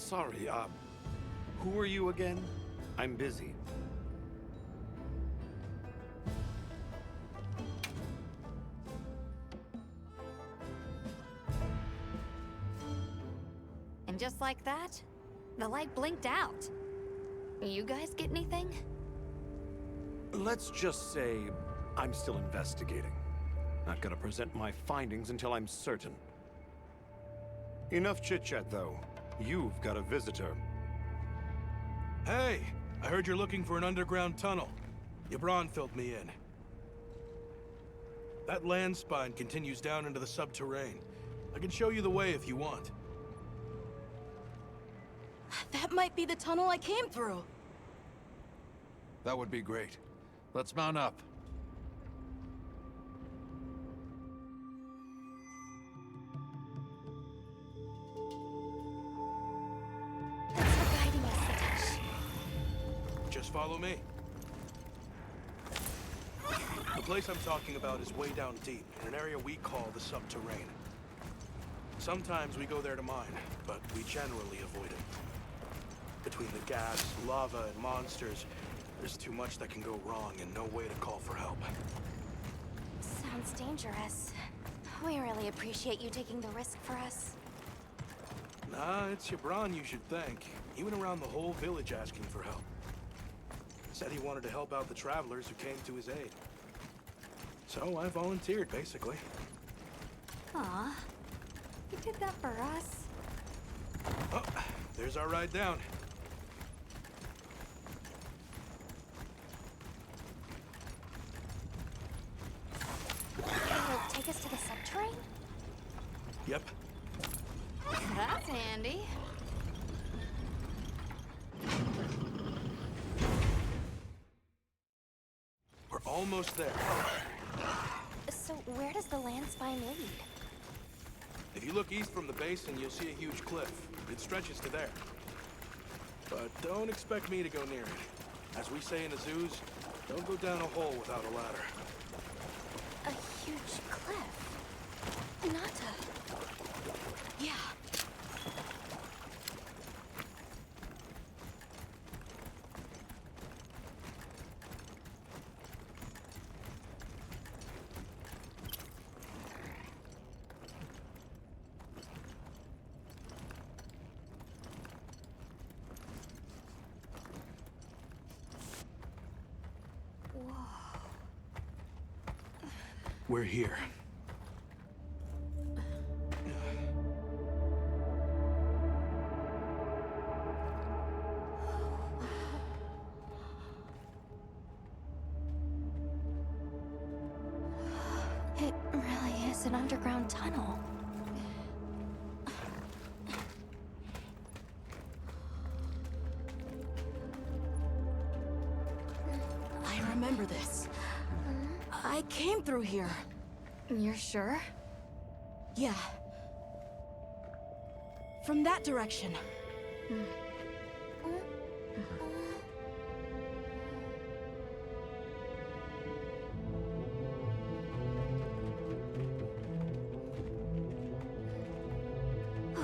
sorry, who are you again? I'm busy. And just like that, the light blinked out. You guys get anything? Let's just say I'm still investigating. Not gonna present my findings until I'm certain. Enough chit-chat, though. You've got a visitor. Hey, I heard you're looking for an underground tunnel. Yabron filled me in. That land spine continues down into the subterrane. I can show you the way if you want. That might be the tunnel I came through. That would be great. Let's mount up. Thanks for guiding us, Satish. Just follow me. The place I'm talking about is way down deep, in an area we call the subterrane. Sometimes we go there to mine, but we generally avoid it. Between the gas, lava, and monsters, there's too much that can go wrong and no way to call for help. Sounds dangerous. We really appreciate you taking the risk for us. Nah, it's Yabron you should thank. He went around the whole village asking for help. Said he wanted to help out the travelers who came to his aid. So I volunteered, basically. Aw, you did that for us. Oh, there's our ride down. It'll take us to the subterrane? Yep. That's handy. We're almost there. So where does the land spine lead? If you look east from the basin, you'll see a huge cliff. It stretches to there. But don't expect me to go near it. As we say in the zoos, don't go down a hole without a ladder. A huge cliff. Not a... Yeah. We're here. It really is an underground tunnel. I remember this. I came through here. You're sure? Yeah. From that direction.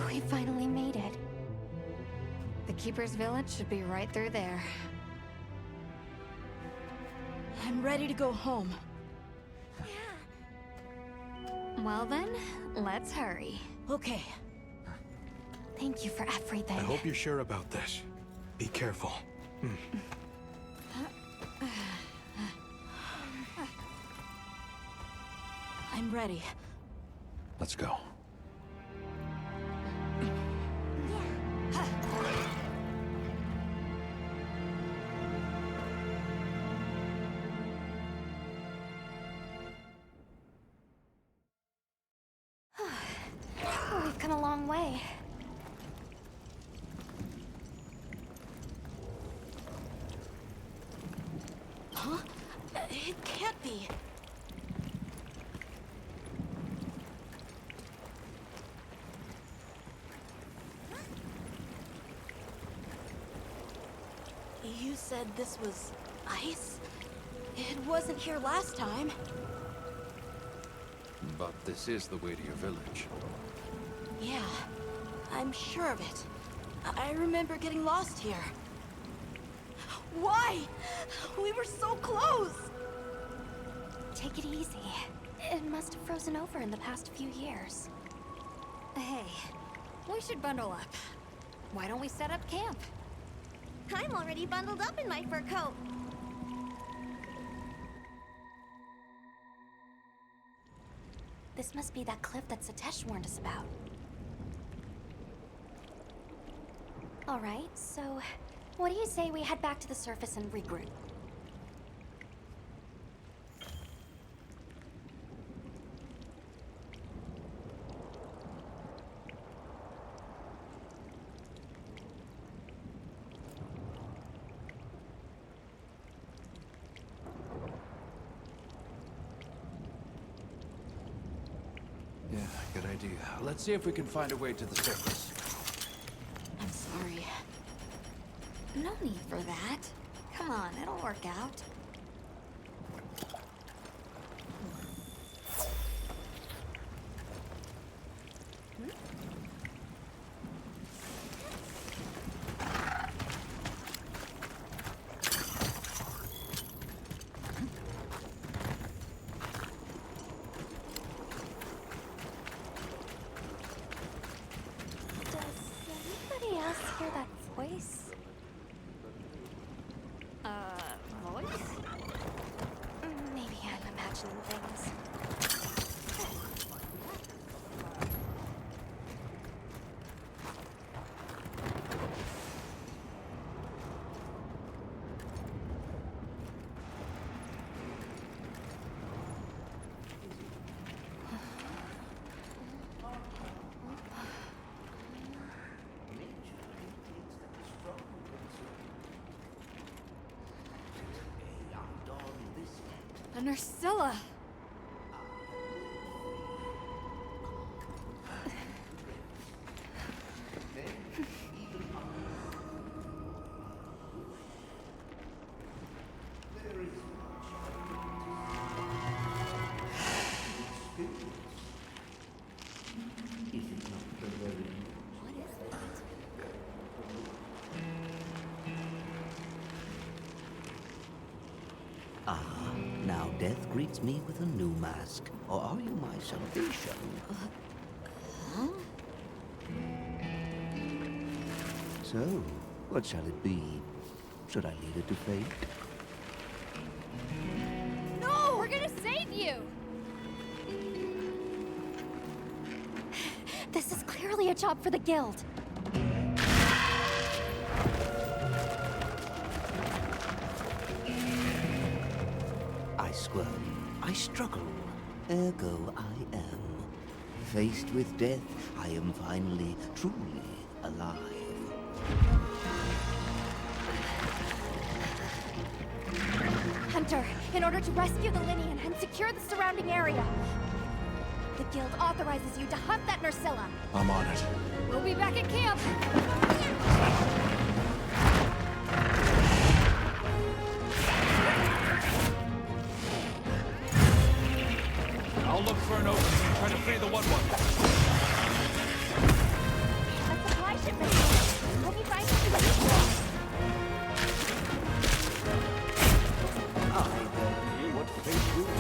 We finally made it. The Keeper's Village should be right through there. I'm ready to go home. Well then, let's hurry. Okay. Thank you for everything. I hope you're sure about this. Be careful. I'm ready. Let's go. We've come a long way. Huh? It can't be. You said this was ice? It wasn't here last time. But this is the way to your village. Yeah, I'm sure of it. I remember getting lost here. Why? We were so close! Take it easy. It must have frozen over in the past few years. Hey, we should bundle up. Why don't we set up camp? I'm already bundled up in my fur coat. This must be that cliff that Satesh warned us about. All right, so what do you say we head back to the surface and regroup? Yeah, good idea. Let's see if we can find a way to the surface. I'm sorry. No need for that. Come on, it'll work out. Does anybody else hear that voice? Voice? Maybe I'm imagining things. A Nerscylla! Now death greets me with a new mask. Or are you my salvation? So, what shall it be? Should I leave it to fate? No! We're gonna save you! This is clearly a job for the guild. I squirm, I struggle, ergo I am. Faced with death, I am finally, truly alive. Hunter, in order to rescue the Linean and secure the surrounding area, the guild authorizes you to hunt that Nerscylla. I'm on it. We'll be back at camp. I'll look for an opening and try to free the 1-1. A supply shipment. Hope you find something useful. What fate will be?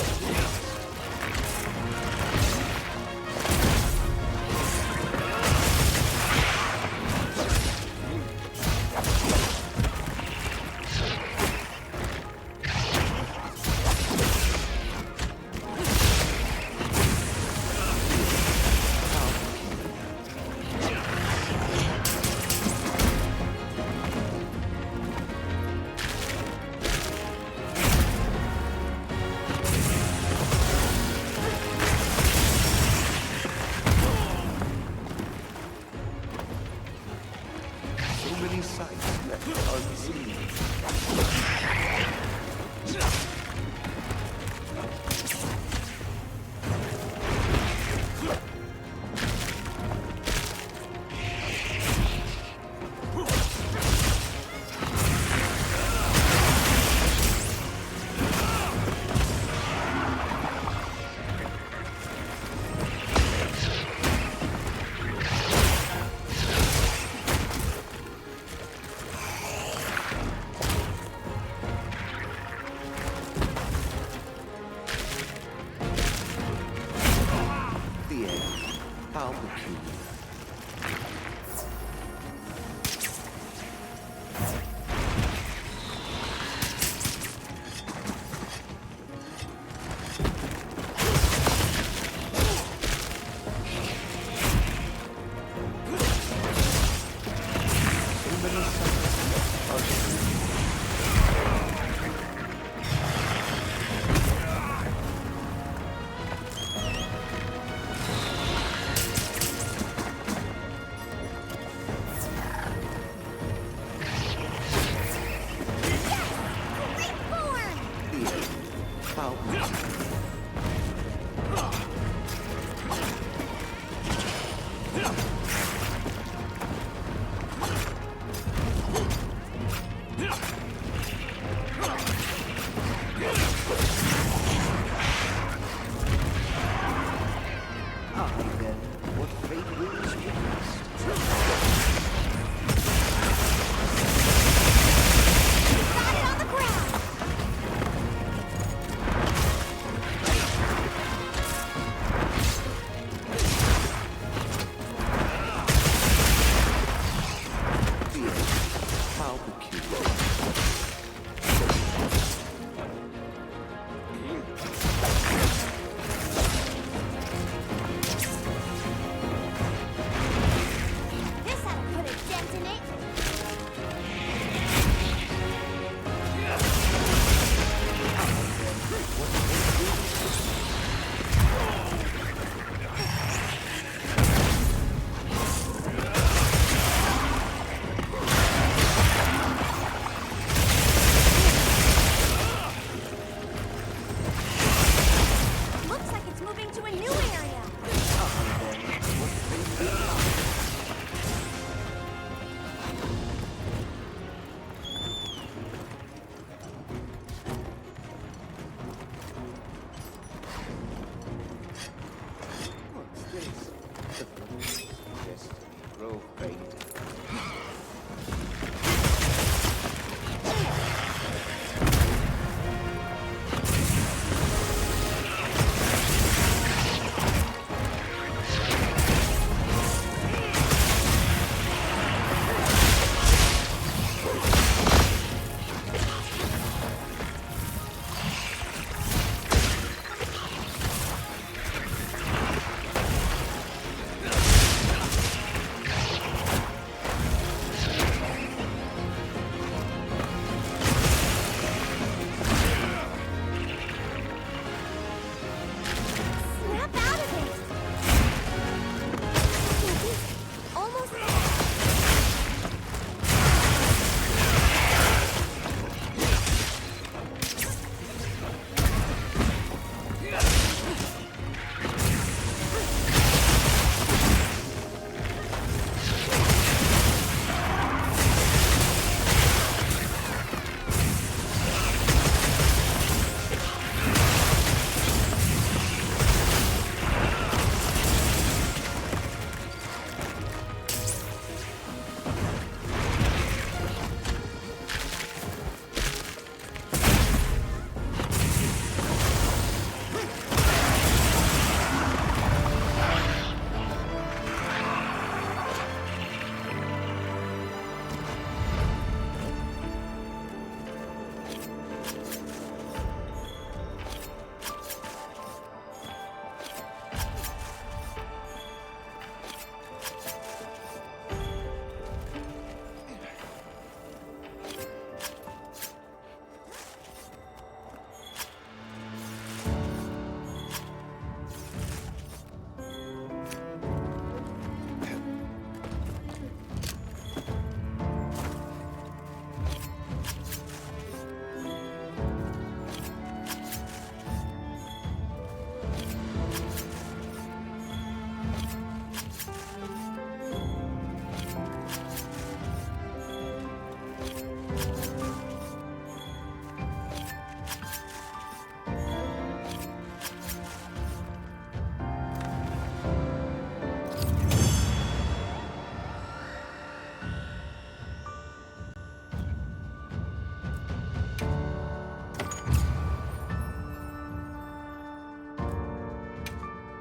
How peculiar. How then, what fate wills you Got it on the ground! How peculiar. This ought to put a dent in it. Looks like it's moving to a new area. What's this? The balloons just grow faint. Snap out of it! Almost there.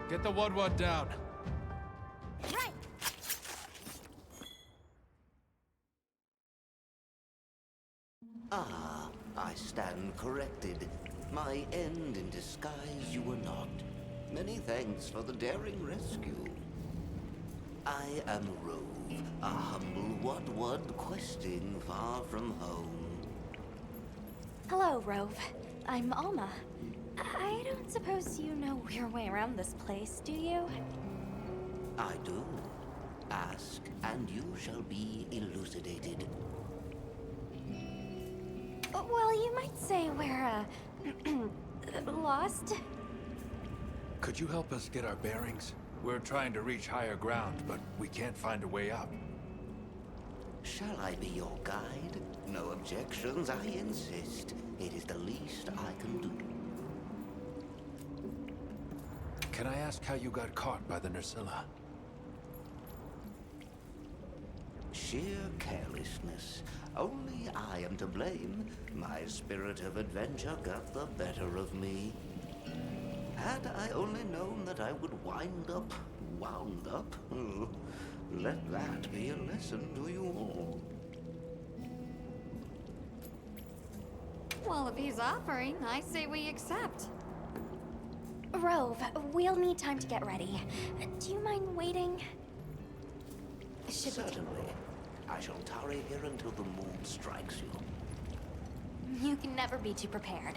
Get the one down. Right! Ah, I stand corrected. My end in disguise you were not. Many thanks for the daring rescue. I am Rove, a humble Wud questing far from home. Hello, Rove. I'm Alma. I don't suppose you know your way around this place, do you? I do. Ask, and you shall be elucidated. Well, you might say we're, lost. Could you help us get our bearings? We're trying to reach higher ground, but we can't find a way up. Shall I be your guide? No objections, I insist. It is the least I can do. Can I ask how you got caught by the Nerscylla? Sheer carelessness. Only I am to blame. My spirit of adventure got the better of me. Had I only known that I would wound up, oh, let that be a lesson to you all. Well, if he's offering, I say we accept. Rove, we'll need time to get ready. Do you mind waiting? Should we Certainly. I shall tarry here until the moon strikes you. You can never be too prepared.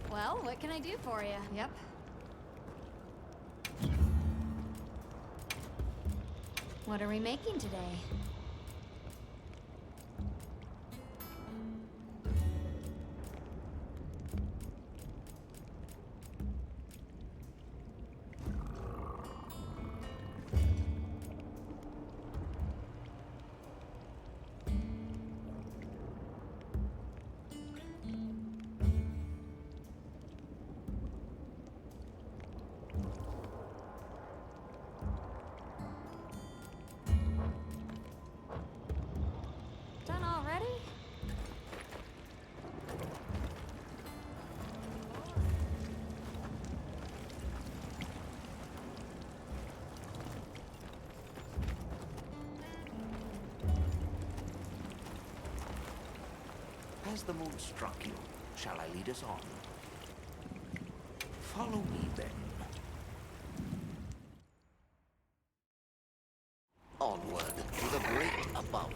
Well, what can I do for you? Yep. What are we making today? Done already? Has the moon struck you? Shall I lead us on? Follow me, then. Onward to the great above.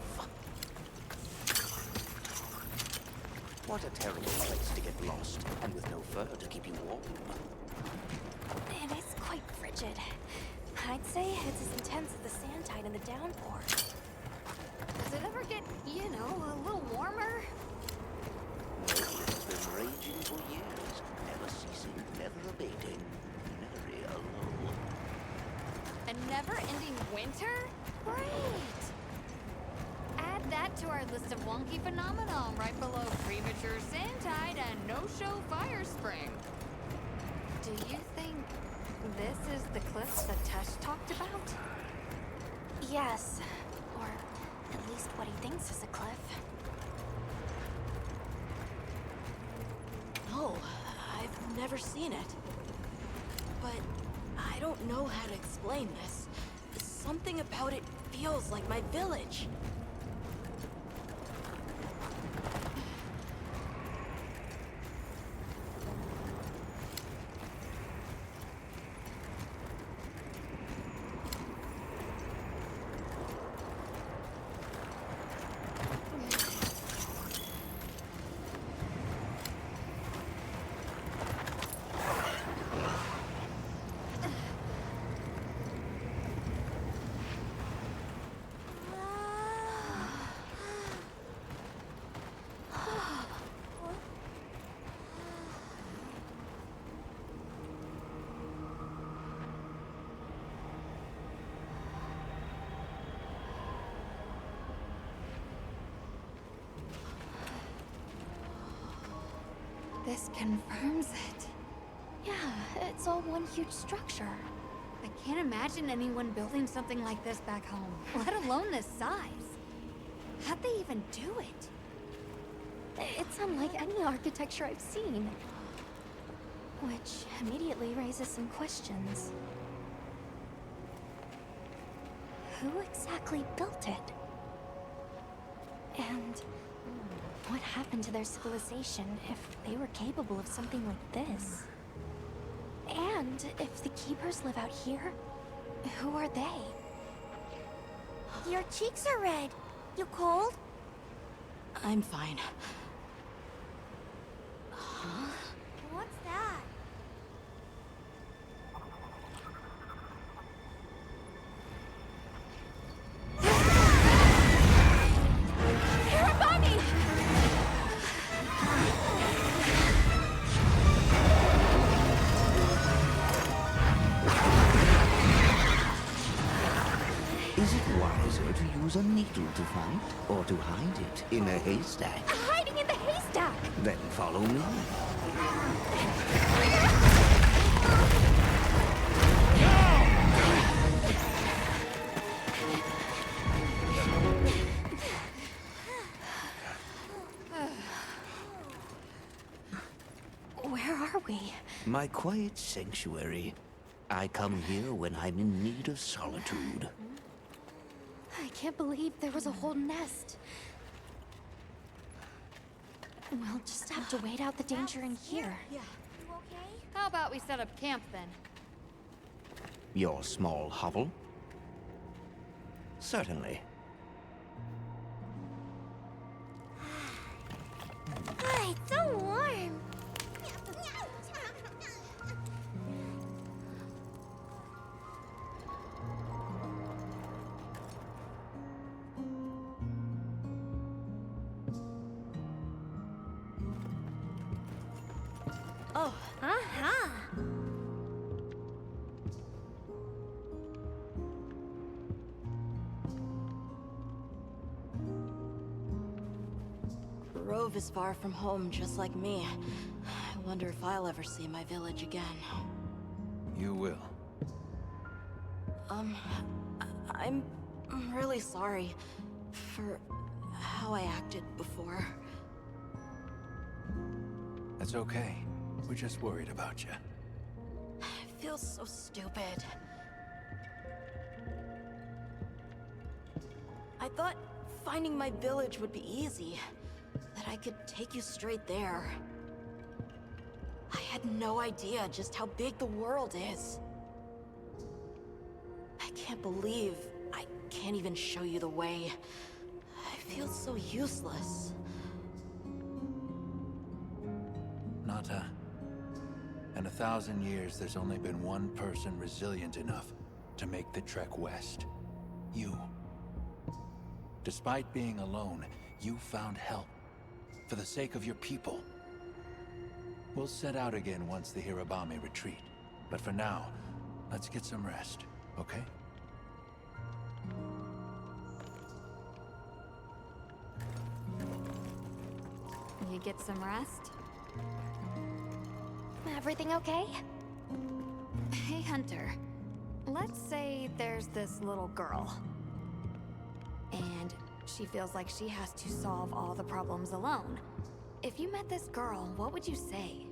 What a terrible place to get lost, and with no fur to keep you warm. It is quite frigid. I'd say it's as intense as the sand tide in the downpour. Does it ever get, a little warmer? No, it has been raging for years, never ceasing, never abating. Very alone. A never-ending winter? Great! Add that to our list of wonky phenomenon right below premature sand tide and no-show fire spring. Do you think this is the cliff that Tesh talked about? Yes, or at least what he thinks is a cliff. No, I've never seen it. But I don't know how to explain this. Something about it feels like my village. This confirms it. Yeah, it's all one huge structure. I can't imagine anyone building something like this back home, let alone this size. How'd they even do it? It's unlike any architecture I've seen. Which immediately raises some questions. Who exactly built it? And what happened to their civilization if they were capable of something like this? And if the Keepers live out here, who are they? Your cheeks are red. You cold? I'm fine. What's that? Hirabami! Is it wiser to use a needle to fight, or to hide it in a haystack? Hiding in the haystack! Then follow me. Where are we? My quiet sanctuary. I come here when I'm in need of solitude. I can't believe there was a whole nest. We'll just have to wait out the danger in here. You okay? How about we set up camp then? Your small hovel? Certainly. Ah, it's so warm. Oh, Uh-huh. Rove is far from home, just like me. I wonder if I'll ever see my village again. You will. I'm really sorry for how I acted before. That's okay. We're just worried about you. I feel so stupid. I thought finding my village would be easy. That I could take you straight there. I had no idea just how big the world is. I can't believe I can't even show you the way. I feel so useless. Nata. In 1,000 years, there's only been one person resilient enough to make the trek west. You. Despite being alone, you found help. For the sake of your people. We'll set out again once the Hirabami retreat. But for now, let's get some rest, okay? You get some rest? Everything okay? Hey, Hunter. Let's say there's this little girl. And she feels like she has to solve all the problems alone. If you met this girl, what would you say?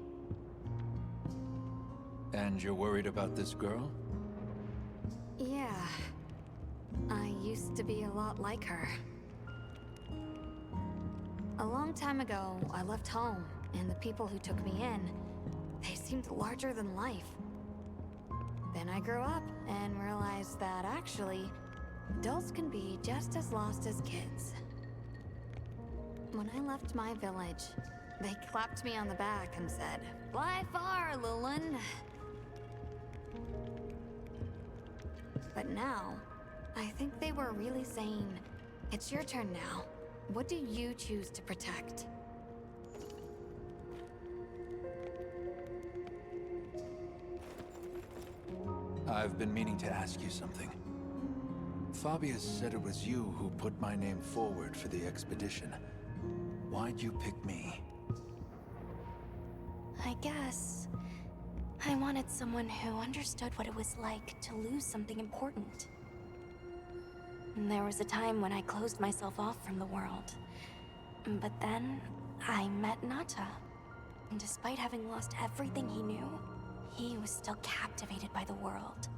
And you're worried about this girl? Yeah. I used to be a lot like her. A long time ago, I left home, and the people who took me in, they seemed larger than life. Then I grew up and realized that actually, adults can be just as lost as kids. When I left my village, they clapped me on the back and said, "Fly far, Lilin." But now, I think they were really saying, "It's your turn now. What do you choose to protect?" I've been meaning to ask you something. Fabius said it was you who put my name forward for the expedition. Why'd you pick me? I guess I wanted someone who understood what it was like to lose something important. And there was a time when I closed myself off from the world. But then, I met Nata. And despite having lost everything he knew, he was still captivated by the world.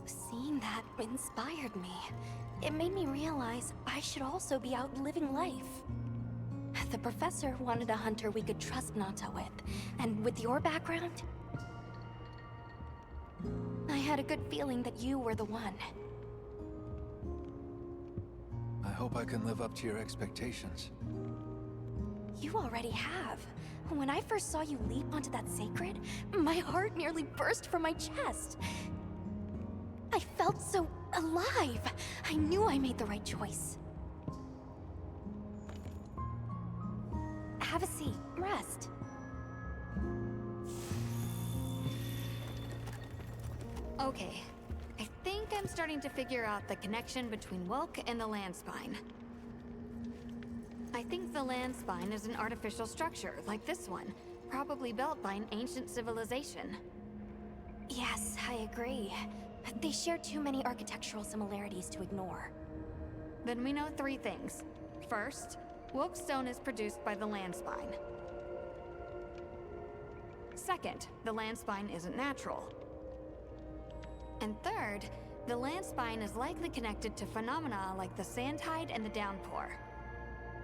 Seeing that inspired me. It made me realize I should also be out living life. The professor wanted a hunter we could trust Nata with, and with your background, I had a good feeling that you were the one. I hope I can live up to your expectations. You already have. When I first saw you leap onto that sacred, my heart nearly burst from my chest. I felt so alive. I knew I made the right choice. Have a seat. Rest. Okay. I think I'm starting to figure out the connection between Wilk and the land spine. I think the land spine is an artificial structure, like this one. Probably built by an ancient civilization. Yes, I agree. They share too many architectural similarities to ignore. Then we know 3 things. First, Wilk stone is produced by the land spine. Second, the land spine isn't natural. And third, the land spine is likely connected to phenomena like the sand tide and the downpour.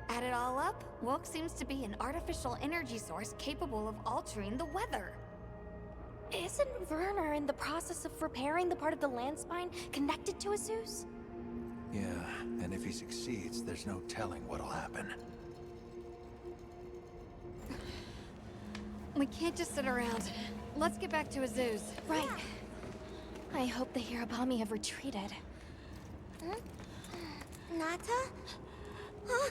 Add it all up, Wilk seems to be an artificial energy source capable of altering the weather. Isn't Werner in the process of repairing the part of the land spine connected to Azus? Yeah, and if he succeeds, there's no telling what'll happen. We can't just sit around. Let's get back to Azus. Right. I hope the Hirabami have retreated. Nata? Huh?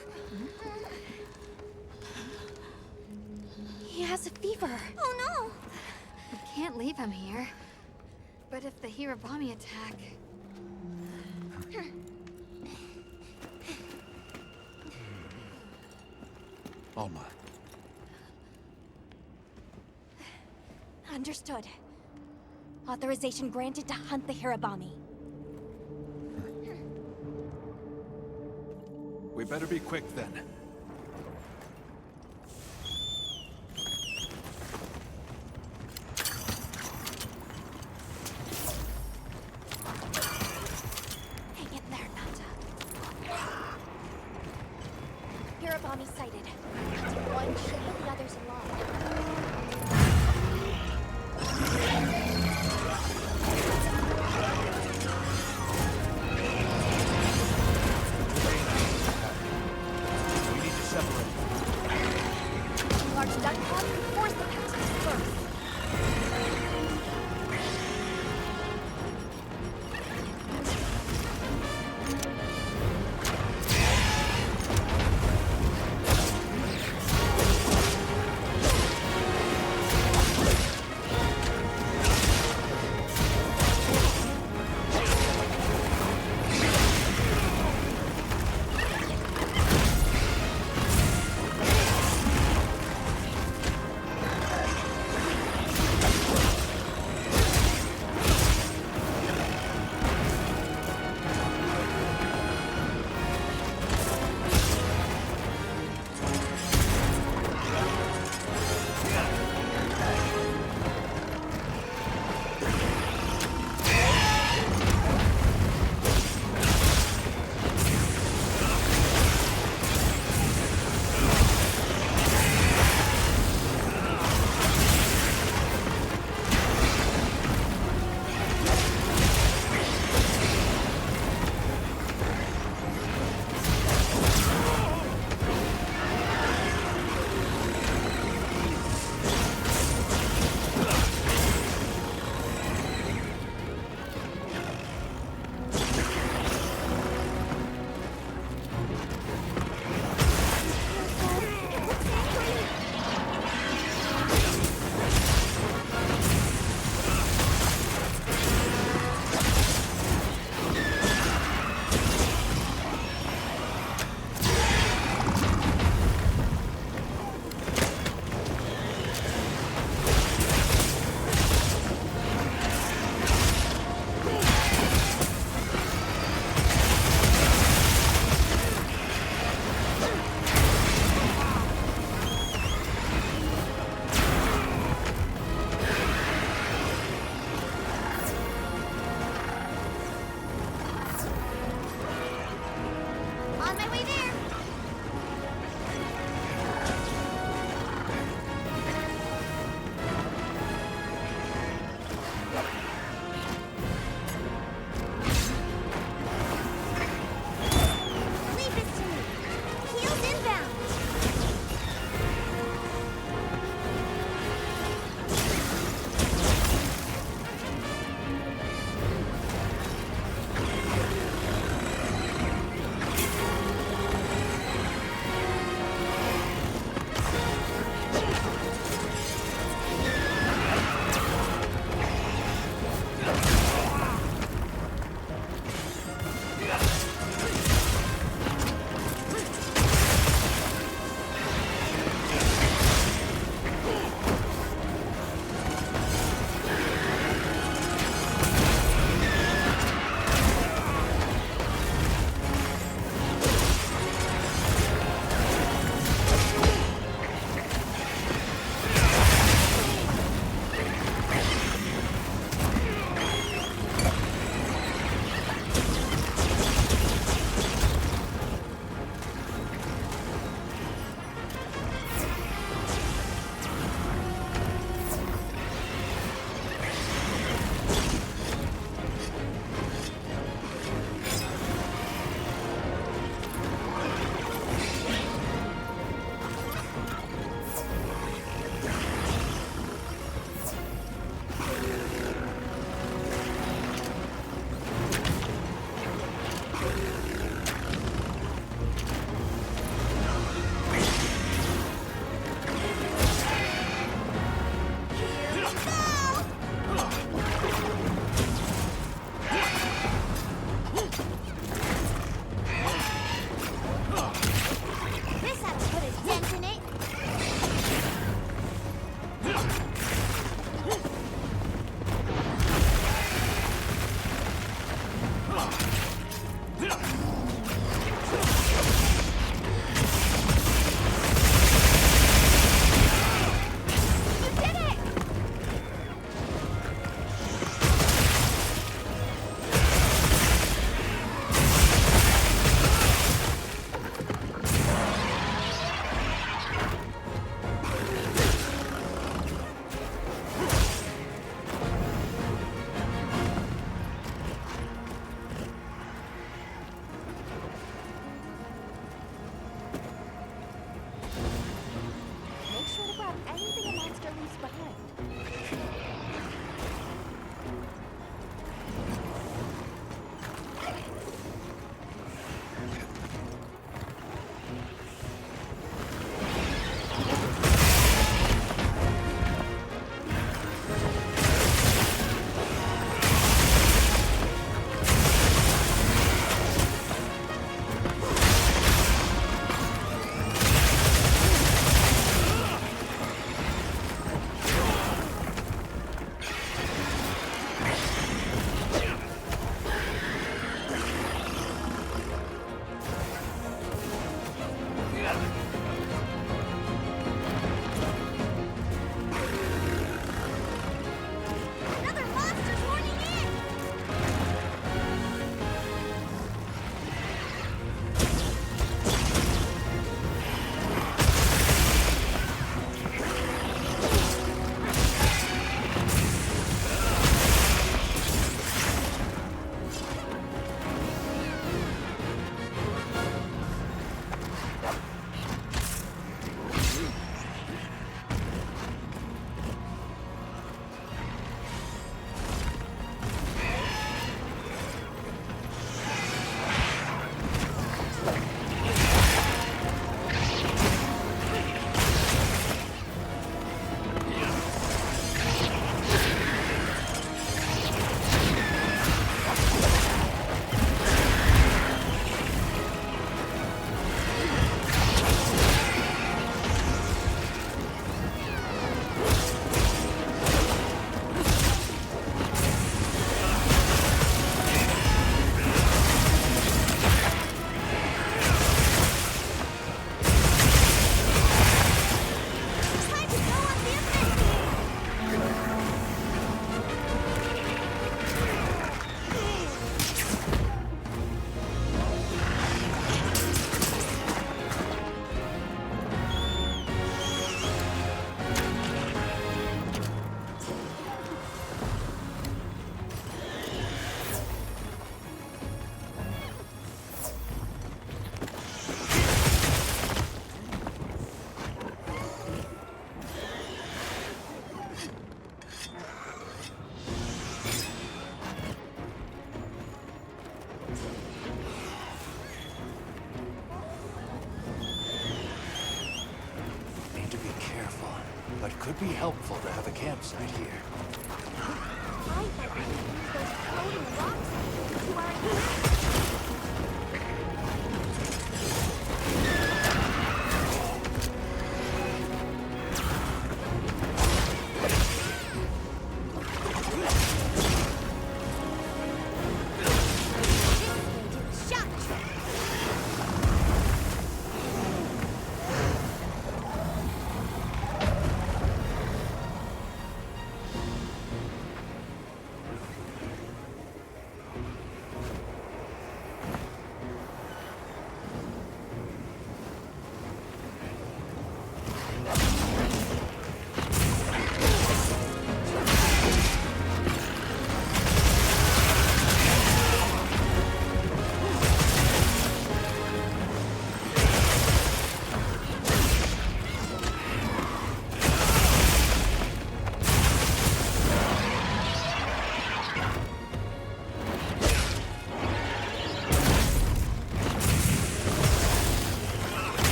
He has a fever. Oh no! We can't leave him here. But if the Hirabami attack... Alma, Understood. Authorization granted to hunt the Hirabami. we better be quick then. Hang in there, Nata. Hirabami sighted. Hunting one should lead the others along. might be helpful to have a campsite here. I thought we could use those floating rocks to our advantage. This will do the shock trick.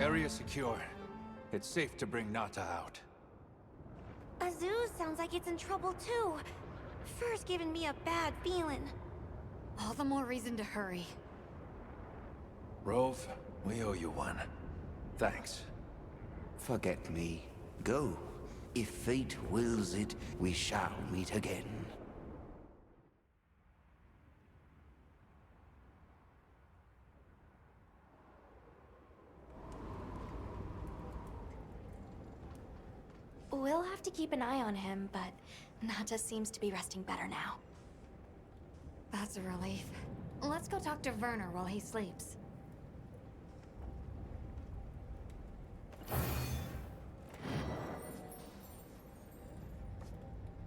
Area secure. It's safe to bring Nata out. Azuz sounds like it's in trouble too. Fur's giving me a bad feeling. All the more reason to hurry. Rove, we owe you one. Thanks. Forget me. Go. If fate wills it, we shall meet again. We'll have to keep an eye on him, but Nata seems to be resting better now. That's a relief. Let's go talk to Werner while he sleeps.